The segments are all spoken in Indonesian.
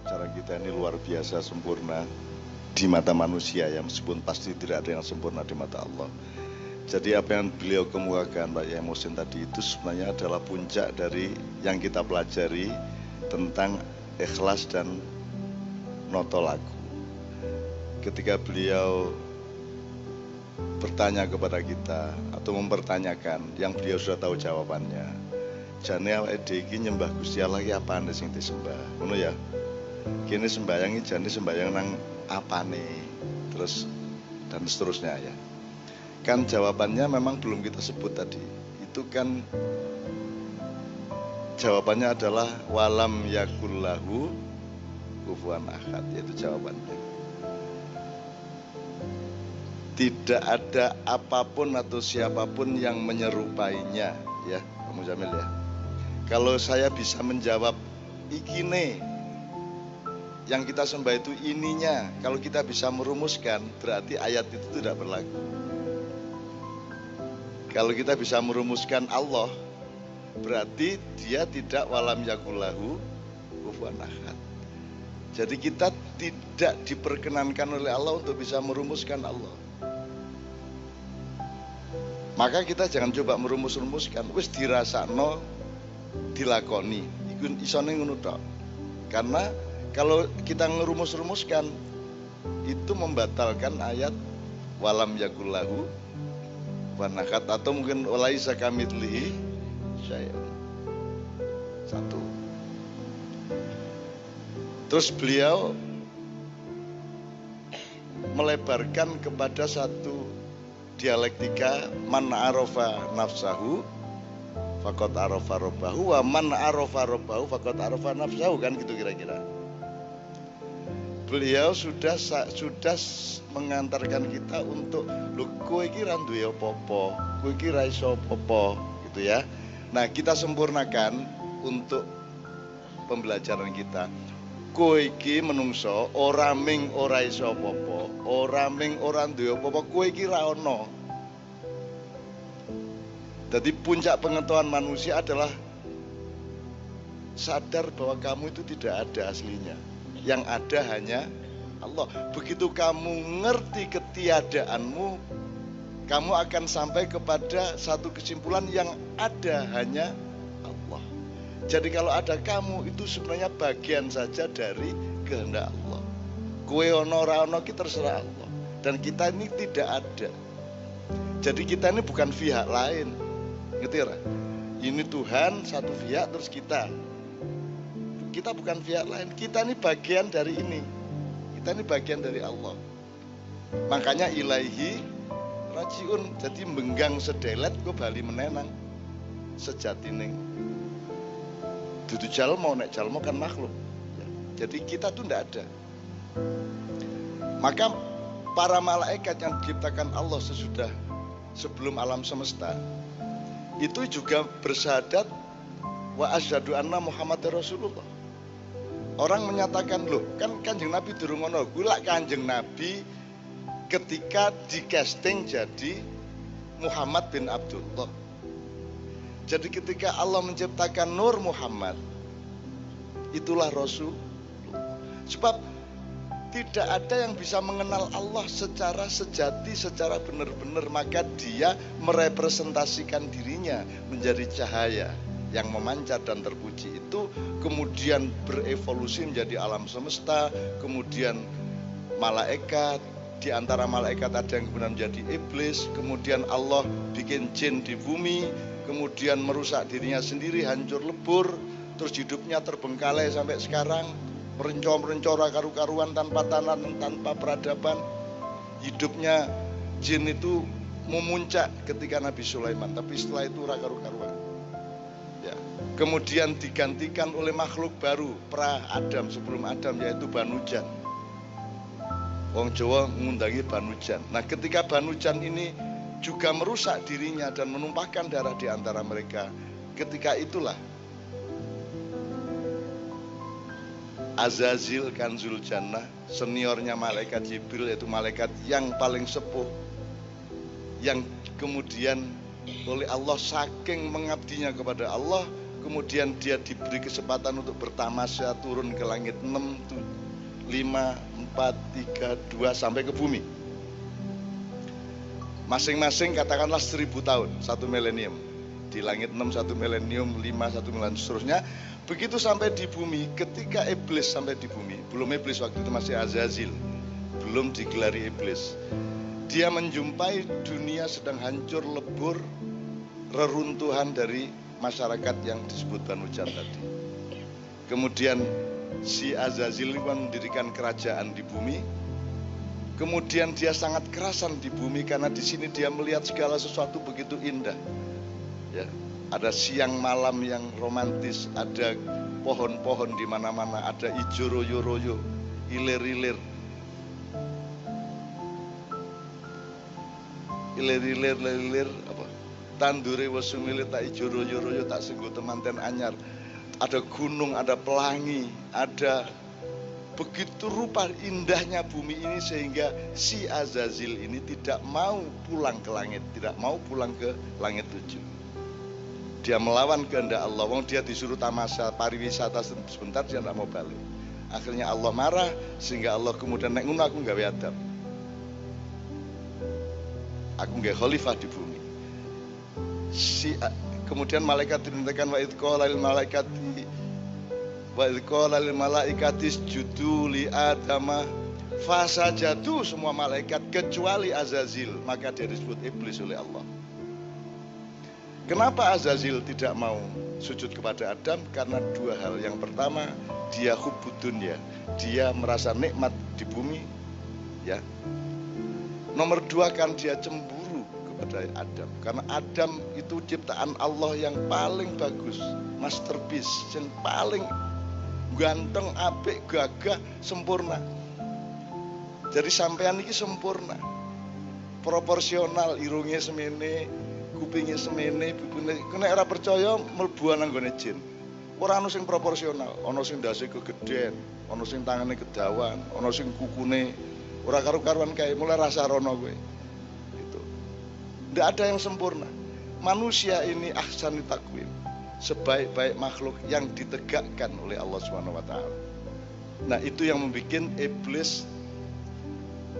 acara kita ini luar biasa sempurna di mata manusia ya, meskipun pasti tidak ada yang sempurna di mata Allah. Jadi apa yang beliau kemukakan Pak Yai Muhsin tadi itu sebenarnya adalah puncak dari yang kita pelajari tentang ikhlas dan noto lagu. Ketika beliau bertanya kepada kita atau mempertanyakan yang beliau sudah tahu jawabannya, jane awake dhewe iki nyembah Gusti Allah iki apane sing disembah, ngono ya. Kene sembayang iki jane sembayang nang apane, terus dan seterusnya ya. Kan jawabannya memang belum kita sebut tadi. Itu kan jawabannya adalah walam yakullahu kufuwan ahad, yaitu jawabannya. Tidak ada apapun atau siapapun yang menyerupainya ya, Pak Muzamil ya. Kalau saya bisa menjawab ikine yang kita sembah itu ininya, kalau kita bisa merumuskan berarti ayat itu tidak berlaku. Kalau kita bisa merumuskan Allah berarti dia tidak walam yakullahu kufuwan ahad. Jadi kita tidak diperkenankan oleh Allah untuk bisa merumuskan Allah. Maka kita jangan coba merumus-rumuskan, wis dirasakno, dilakoni, iku isone ngono tok. Karena kalau kita ngerumus-rumuskan itu membatalkan ayat walam yakullahu wanakat atau mungkin walaisa kamitslihi syai'un. Satu. Terus beliau melebarkan kepada satu dialektika man arafa nafsahu faqad arafa rabbahu wa man arafa rabbahu faqad arafa nafsahu, kan gitu kira-kira. Beliau sudah mengantarkan kita untuk lho kowe iki ra duwe apa-apa, kowe iki ra iso apa-apa gitu ya. Nah, kita sempurnakan untuk pembelajaran kita. Kowe iki menungso ora ming ora iso apa-apa, ora ming ora duwe apa-apa, kowe iki ra ono. Jadi puncak pengetahuan manusia adalah sadar bahwa kamu itu tidak ada aslinya. Yang ada hanya Allah. Begitu kamu ngerti ketiadaanmu, kamu akan sampai kepada satu kesimpulan yang ada hanya Allah. Jadi kalau ada kamu itu sebenarnya bagian saja dari kehendak Allah. Kowe ono ora ono ki terserah Allah. Dan kita ini tidak ada. Jadi kita ini bukan pihak lain. Ngerti ya? Ini Tuhan satu pihak terus kita. Kita bukan pihak lain. Kita ini bagian dari ini. Kita ini bagian dari Allah. Makanya ilaihi rajiun. Jadi menggang sedelet kok bali menenang sejatine. Dudu jalmo, nek jalmo kan makhluk. Jadi kita tuh ndak ada. Maka para malaikat yang diciptakan Allah sebelum alam semesta itu juga bersyahadat wa asyhadu anna Muhammadar Rasulullah. Orang menyatakan loh, kan Kanjeng Nabi durung ngono. Gula Kanjeng Nabi ketika di casting jadi Muhammad bin Abdullah. Jadi ketika Allah menciptakan Nur Muhammad, itulah Rasul. Sebab tidak ada yang bisa mengenal Allah secara sejati, secara benar-benar. Maka dia merepresentasikan dirinya menjadi cahaya yang memancar dan terpuji. Itu kemudian berevolusi menjadi alam semesta. Kemudian malaikat, di antara malaikat ada yang kemudian menjadi iblis. Kemudian Allah bikin jin di bumi. Kemudian merusak dirinya sendiri, hancur lebur. Terus hidupnya terbengkalai sampai sekarang. Merencor-merencora karu-karuan tanpa tanah, tanpa peradaban. Hidupnya jin itu memuncak ketika Nabi Sulaiman, tapi setelah itu karu-karuan. Ya. Kemudian digantikan oleh makhluk baru pra Adam, sebelum Adam, yaitu Banujan. Wong Jawa mengundangi Banujan. Nah, ketika Banujan ini juga merusak dirinya dan menumpahkan darah di antara mereka, ketika itulah Azazil Kanzul Jannah, seniornya malaikat Jibril, yaitu malaikat yang paling sepuh, yang kemudian oleh Allah saking mengabdinya kepada Allah, kemudian dia diberi kesempatan untuk bertamasya turun ke langit 6, 5, 4, 3, 2 sampai ke bumi. Masing-masing katakanlah 1000 tahun, 1 milenium. Di langit 6 1 milenium, 5 1 milenium, seterusnya. Begitu sampai di bumi, ketika iblis sampai di bumi, belum iblis waktu itu masih Azazil, belum digelari iblis. Dia menjumpai dunia sedang hancur lebur, reruntuhan dari masyarakat yang disebut Banu Jan tadi. Kemudian si Azazil mendirikan kerajaan di bumi. Kemudian dia sangat kerasan di bumi karena di sini dia melihat segala sesuatu begitu indah. Ya, ada siang malam yang romantis, ada pohon-pohon di mana-mana, ada ijo royo-royo, ilir-ilir. Ilir-ilir apa? Tandure wes sumile tak ijo royo-royo tak senggo temanten anyar. Ada gunung, ada pelangi, ada begitu rupa indahnya bumi ini sehingga si Azazil ini tidak mau pulang ke langit, tidak mau pulang ke langit 7. Dia melawan kehendak Allah. Wong dia disuruh tamasya pariwisata sebentar, dia tidak mau balik. Akhirnya Allah marah sehingga Allah kemudian nek ngono aku gawe adab. Aku gawe khalifah di bumi. Kemudian malaikat dimintakan wa idh qala lil malaikati isjudu li adama fasajadu, semua malaikat kecuali Azazil, maka dia disebut iblis oleh Allah. Kenapa Azazil tidak mau sujud kepada Adam? Karena dua hal. Yang pertama, dia hubbud dunya, dia merasa nikmat di bumi, ya. Nomor dua, kan dia cemburu kepada Adam, karena Adam itu ciptaan Allah yang paling bagus, masterpiece, yang paling ganteng, apik, gagah, sempurna. Jadi sampean ini sempurna, proporsional, irungnya semene, kupingnya semene, bibirnya. Kena ora percaya mlebu nang gone jin. Ora ono sing proporsional, ono sing ndase kegeden, ono sing tangane kedawan, ono sing kukune ora karu-karuan kae, mulai rasa rono kowe. Gitu. Ndak ada yang sempurna. Manusia ini ahsani takwim, sebaik-baik makhluk yang ditegakkan oleh Allah Subhanahu wa taala. Nah, itu yang membuat iblis,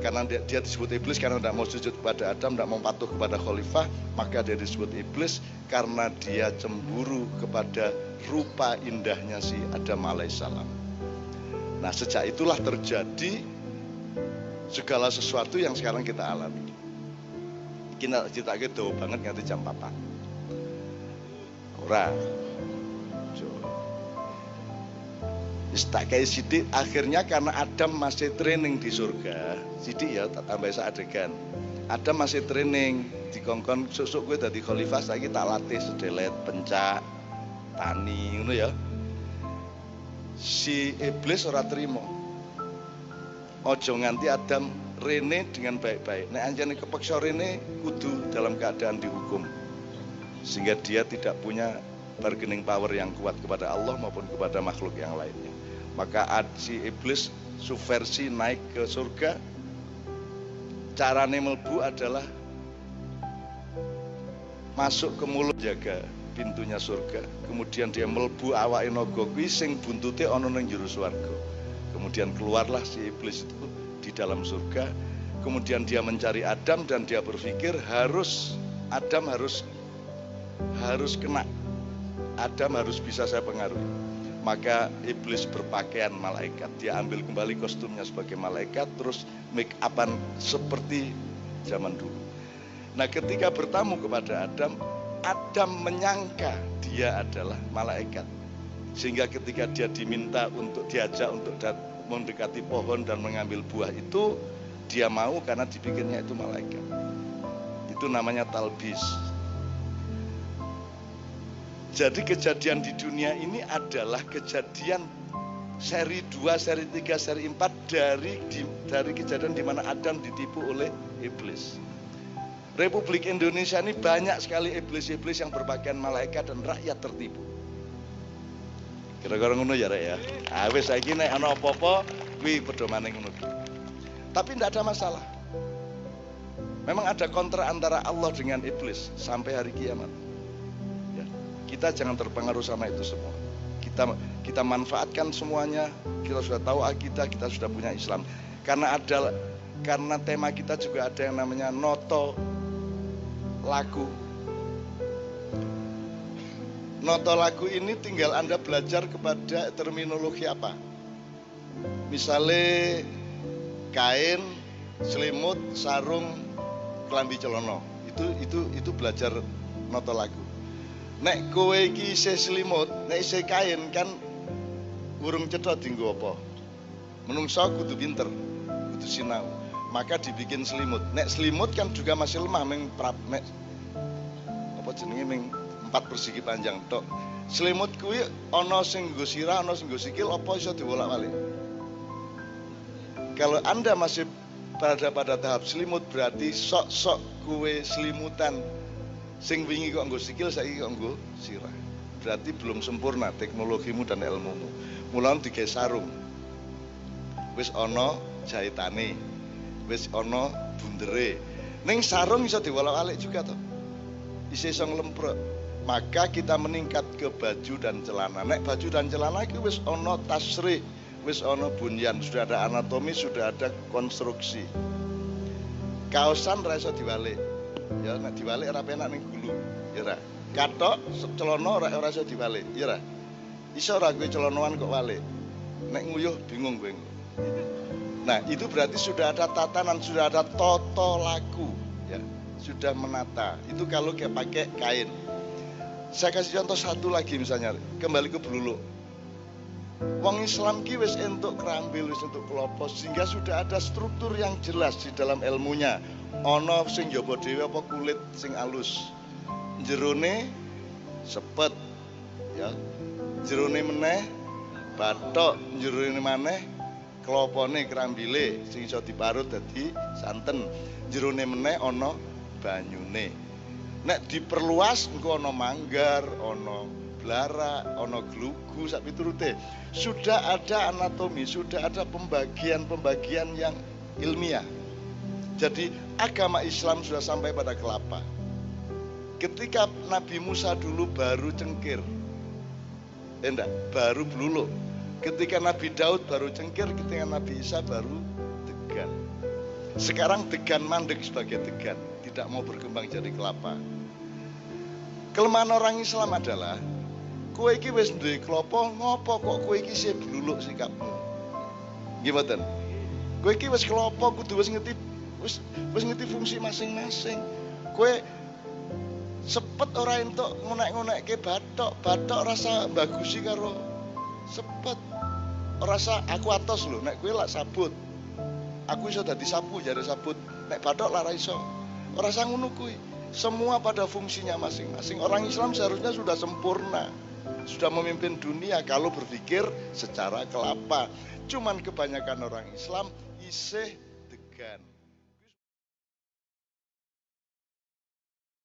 karena dia disebut iblis karena tidak mau sujud kepada Adam, tidak mau patuh kepada khalifah, maka dia disebut iblis karena dia cemburu kepada rupa indahnya si Adam alaihissalam. Nah, sejak itulah terjadi segala sesuatu yang sekarang kita alami. Kita ceritanya jauh banget nganti jam 4. Ora. Tak kayak sidik, akhirnya karena Adam masih training di surga, sidik ya tak tambah adegan. Adam masih training di kongkon susuk gue dadi khalifah, saiki tak latih sedelet, pencak, tani, ngono ya. Si iblis ora trimo. Ojo nganti Adam rene dengan baik-baik. Nek anjane kepeksa rene kudu dalam keadaan dihukum. Sehingga dia tidak punya bargaining power yang kuat kepada Allah maupun kepada makhluk yang lainnya. Maka si iblis subversi naik ke surga. Carane melbu adalah masuk ke mulut jaga pintunya surga. Kemudian dia melbu awake naga kuwi sing buntute ana ning jero swarga. Kemudian keluarlah si iblis itu di dalam surga. Kemudian dia mencari Adam dan dia berpikir Adam harus kena. Adam harus bisa saya pengaruhi. Maka iblis berpakaian malaikat, dia ambil kembali kostumnya sebagai malaikat, terus make upan seperti zaman dulu. Nah, ketika bertamu kepada Adam menyangka dia adalah malaikat, sehingga ketika dia diminta untuk diajak untuk mendekati pohon dan mengambil buah itu, dia mau karena dipikirnya itu malaikat. Itu namanya talbis. Jadi kejadian di dunia ini adalah kejadian seri 2, seri 3, seri 4 dari kejadian di mana Adam ditipu oleh iblis. Republik Indonesia ini banyak sekali iblis-iblis yang berpakaian malaikat dan rakyat tertipu. Kira-kira ngono ya, Rek ya. Ah wis saiki nek ana apa-apa kuwi pedomane ngono. Tapi tidak ada masalah. Memang ada kontra antara Allah dengan iblis sampai hari kiamat. kita jangan terpengaruh sama itu semua. Kita manfaatkan semuanya. Kita sudah tahu akidah, kita sudah punya Islam. Karena tema kita juga ada yang namanya noto lagu. Noto lagu ini tinggal Anda belajar kepada terminologi apa. Misalnya kain, selimut, sarung, kelambi celono. Itu belajar noto lagu. Nek kowe iki isih selimut, nek isih kain kan urung cetha dienggo apa. Menungso kudu pinter, kudu sinau. Maka dibikin selimut. Nek selimut kan juga masih lemah apa jenenge ming 4 persegi panjang tok. Selimut kuwi ana sing nggo sirah, ana sing nggo sikil, apa iso diwolak-walik. Kalau Anda masih pada tahap selimut, berarti sok-sok kuwe selimutan. Sing wingi kok nggo sikil, saiki kok nggo sirah. Berarti belum sempurna teknologimu dan ilmumu. Mulane digawe sarung. Wis ana jahitane. Wis ana bundere. Ning sarung iso diwolak-walik juga toh. Isih iso nglemprek. Maka kita meningkat ke baju dan celana. Nek baju dan celana itu wis ono tasrih, wis ono bunyan, sudah ada anatomi, sudah ada konstruksi. Kaosan ra iso diwalik. Ya nek diwalik ora penak ning gulu, ya ra. Kathok celana ora iso diwalik, ya ra. Iso ora kowe celanoan kok walik. Nek nguyuh bingung kowe. Nah, itu berarti sudah ada tatanan, sudah ada toto laku, ya. Sudah menata. Itu kalau kayak pakai kain. Saya kasih contoh satu lagi misalnya, kembali ke bluluk. Wong Islam ki wis entuk kerambil, wis entuk klopo, sehingga sudah ada struktur yang jelas di dalam ilmunya. Ana sing njaba dhewe apa kulit sing alus. Jerone sepet, ya. Jerone meneh bathok, jerone maneh klopone kerambile sing iso diparut dadi santen. Jerone meneh ana banyune. Nek diperluas engko ana manggar, ana blara, ana glugu sak piturute. Sudah ada anatomi, sudah ada pembagian yang ilmiah. Jadi agama Islam sudah sampai pada kelapa. Ketika Nabi Musa dulu baru cengkir. Enggak, baru bluluk. Ketika Nabi Daud baru cengkir, ketika Nabi Isa baru degan. Sekarang degan mandek sebagai degan, tidak mau berkembang jadi kelapa. Kelemahan orang Islam adalah kowe iki wis duwe klopo, ngopo kok kowe iki isih bluluk sikapmu. Nggih mboten? Kowe iki wis klopo kudu wis ngerti fungsi masing-masing. Kowe sepet ora entuk ngonek-ngonekke bathok rasa bagusi karo sepet. Ora rasa aku atos lho, nek kowe lak sabut. Aku iso dadi sapu jare sabut, nek bathok lara iso. Ora rasa ngono kuwi. Semua pada fungsinya masing-masing. Orang Islam seharusnya sudah sempurna, sudah memimpin dunia kalau berpikir secara kelapa. Cuman kebanyakan orang Islam isih degan.